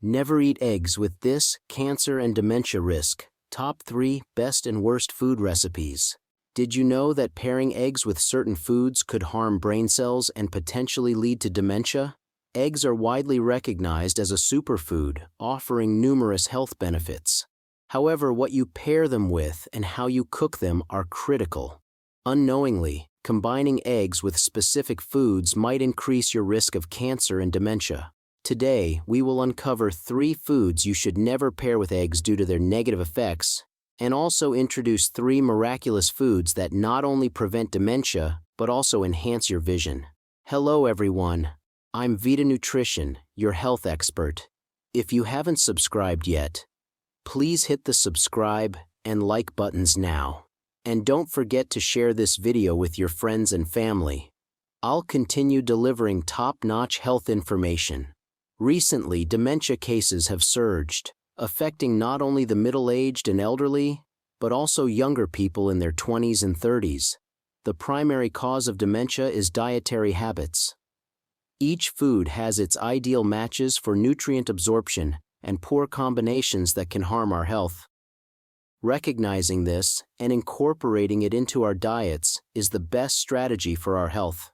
Never eat eggs with this, cancer and dementia risk. Top 3 best and worst food recipes. Did you know that pairing eggs with certain foods could harm brain cells and potentially lead to dementia? Eggs are widely recognized as a superfood, offering numerous health benefits. However, what you pair them with and how you cook them are critical. Unknowingly, combining eggs with specific foods might increase your risk of cancer and dementia. Today, we will uncover 3 foods you should never pair with eggs due to their negative effects, and also introduce 3 miraculous foods that not only prevent dementia, but also enhance your vision. Hello everyone, I'm Vita Nutrition, your health expert. If you haven't subscribed yet, please hit the subscribe and like buttons now. And don't forget to share this video with your friends and family. I'll continue delivering top-notch health information. Recently, dementia cases have surged, affecting not only the middle-aged and elderly, but also younger people in their 20s and 30s. The primary cause of dementia is dietary habits. Each food has its ideal matches for nutrient absorption and poor combinations that can harm our health. Recognizing this and incorporating it into our diets is the best strategy for our health.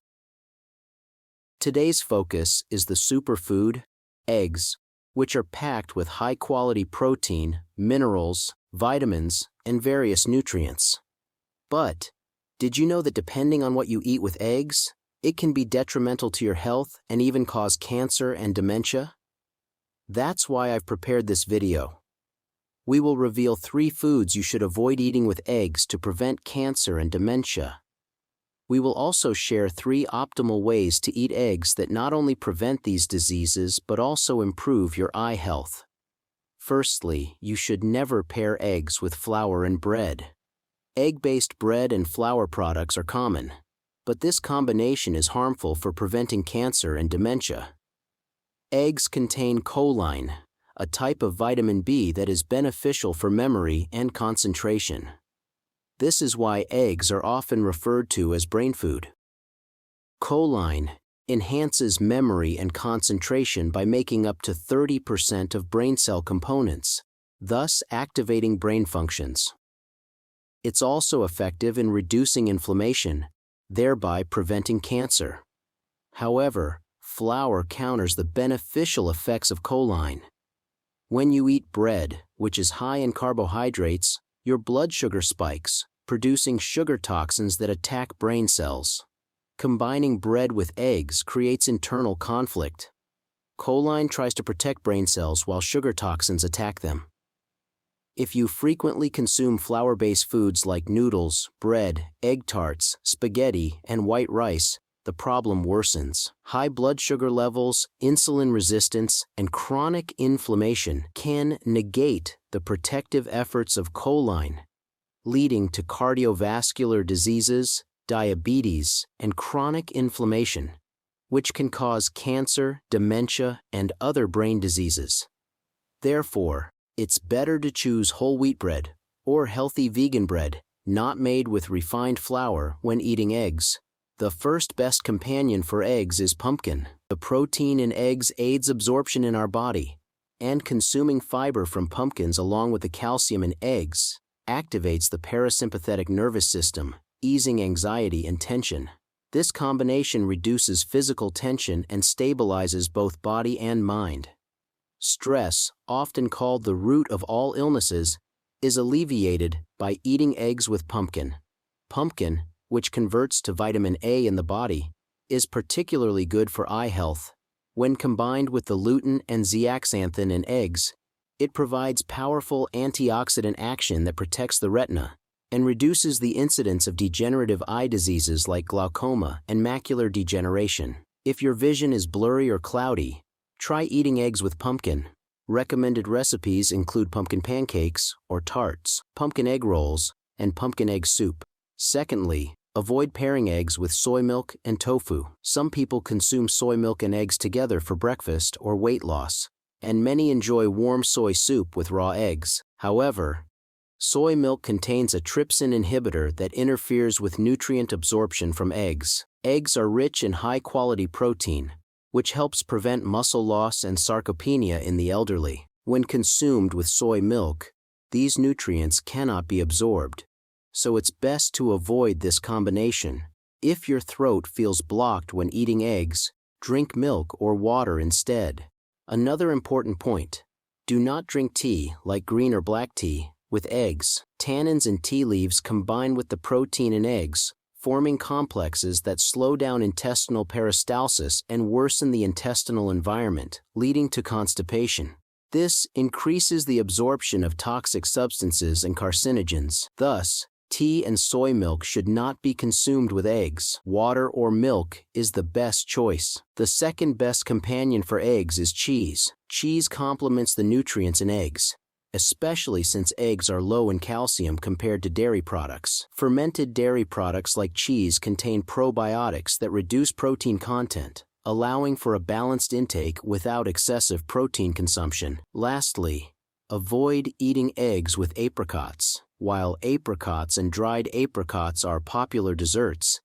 Today's focus is the superfood, eggs, which are packed with high-quality protein, minerals, vitamins, and various nutrients. But, did you know that depending on what you eat with eggs, it can be detrimental to your health and even cause cancer and dementia? That's why I've prepared this video. We will reveal 3 foods you should avoid eating with eggs to prevent cancer and dementia. We will also share 3 optimal ways to eat eggs that not only prevent these diseases but also improve your eye health. Firstly, you should never pair eggs with flour and bread. Egg-based bread and flour products are common, but this combination is harmful for preventing cancer and dementia. Eggs contain choline, a type of vitamin B that is beneficial for memory and concentration. This is why eggs are often referred to as brain food. Choline enhances memory and concentration by making up to 30% of brain cell components, thus activating brain functions. It's also effective in reducing inflammation, thereby preventing cancer. However, flour counters the beneficial effects of choline. When you eat bread, which is high in carbohydrates, your blood sugar spikes, producing sugar toxins that attack brain cells. Combining bread with eggs creates internal conflict. Choline tries to protect brain cells while sugar toxins attack them. If you frequently consume flour-based foods like noodles, bread, egg tarts, spaghetti, and white rice, the problem worsens. High blood sugar levels, insulin resistance, and chronic inflammation can negate the protective efforts of choline, leading to cardiovascular diseases, diabetes, and chronic inflammation, which can cause cancer, dementia, and other brain diseases. Therefore, it's better to choose whole wheat bread or healthy vegan bread, not made with refined flour, when eating eggs. The first best companion for eggs is pumpkin. The protein in eggs aids absorption in our body, and consuming fiber from pumpkins along with the calcium in eggs activates the parasympathetic nervous system, easing anxiety and tension. This combination reduces physical tension and stabilizes both body and mind. Stress, often called the root of all illnesses, is alleviated by eating eggs with pumpkin. Pumpkin, which converts to vitamin A in the body, is particularly good for eye health. When combined with the lutein and zeaxanthin in eggs, it provides powerful antioxidant action that protects the retina and reduces the incidence of degenerative eye diseases like glaucoma and macular degeneration. If your vision is blurry or cloudy, try eating eggs with pumpkin. Recommended recipes include pumpkin pancakes or tarts, pumpkin egg rolls, and pumpkin egg soup. Secondly, avoid pairing eggs with soy milk and tofu. Some people consume soy milk and eggs together for breakfast or weight loss, and many enjoy warm soy soup with raw eggs. However, soy milk contains a trypsin inhibitor that interferes with nutrient absorption from eggs. Eggs are rich in high-quality protein, which helps prevent muscle loss and sarcopenia in the elderly. When consumed with soy milk, these nutrients cannot be absorbed, so it's best to avoid this combination. If your throat feels blocked when eating eggs, drink milk or water instead. Another important point: do not drink tea, like green or black tea, with eggs. Tannins in tea leaves combine with the protein in eggs, forming complexes that slow down intestinal peristalsis and worsen the intestinal environment, leading to constipation. This increases the absorption of toxic substances and carcinogens. Thus, tea and soy milk should not be consumed with eggs. Water or milk is the best choice. The second best companion for eggs is cheese. Cheese complements the nutrients in eggs, especially since eggs are low in calcium compared to dairy products. Fermented dairy products like cheese contain probiotics that reduce protein content, allowing for a balanced intake without excessive protein consumption. Lastly, avoid eating eggs with apricots. While apricots and dried apricots are popular desserts,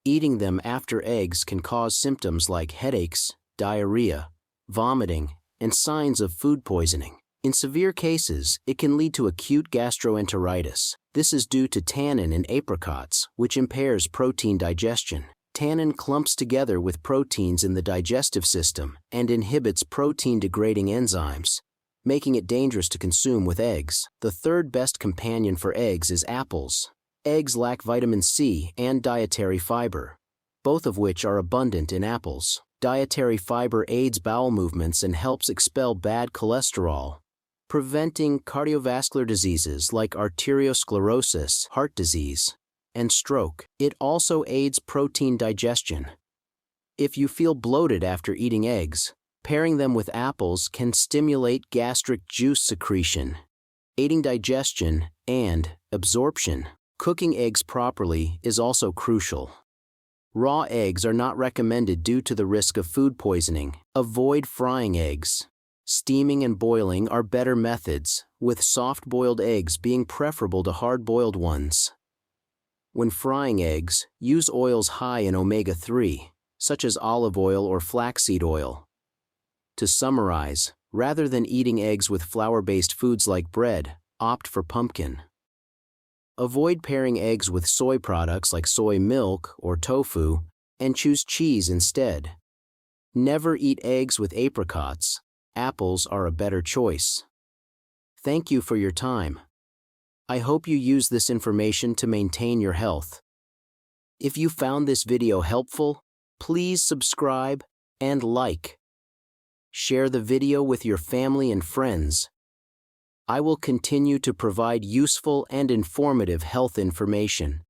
eating them after eggs can cause symptoms like headaches, diarrhea, vomiting, and signs of food poisoning. In severe cases, it can lead to acute gastroenteritis. This is due to tannin in apricots, which impairs protein digestion. Tannin clumps together with proteins in the digestive system and inhibits protein-degrading enzymes, making it dangerous to consume with eggs. The third best companion for eggs is apples. Eggs lack vitamin C and dietary fiber, both of which are abundant in apples. Dietary fiber aids bowel movements and helps expel bad cholesterol, preventing cardiovascular diseases like arteriosclerosis, heart disease, and stroke. It also aids protein digestion. If you feel bloated after eating eggs, pairing them with apples can stimulate gastric juice secretion, aiding digestion and absorption. Cooking eggs properly is also crucial. Raw eggs are not recommended due to the risk of food poisoning. Avoid frying eggs. Steaming and boiling are better methods, with soft-boiled eggs being preferable to hard-boiled ones. When frying eggs, use oils high in omega-3, such as olive oil or flaxseed oil. To summarize, rather than eating eggs with flour-based foods like bread, opt for pumpkin. Avoid pairing eggs with soy products like soy milk or tofu, and choose cheese instead. Never eat eggs with apricots. Apples are a better choice. Thank you for your time. I hope you use this information to maintain your health. If you found this video helpful, please subscribe and like. Share the video with your family and friends. I will continue to provide useful and informative health information.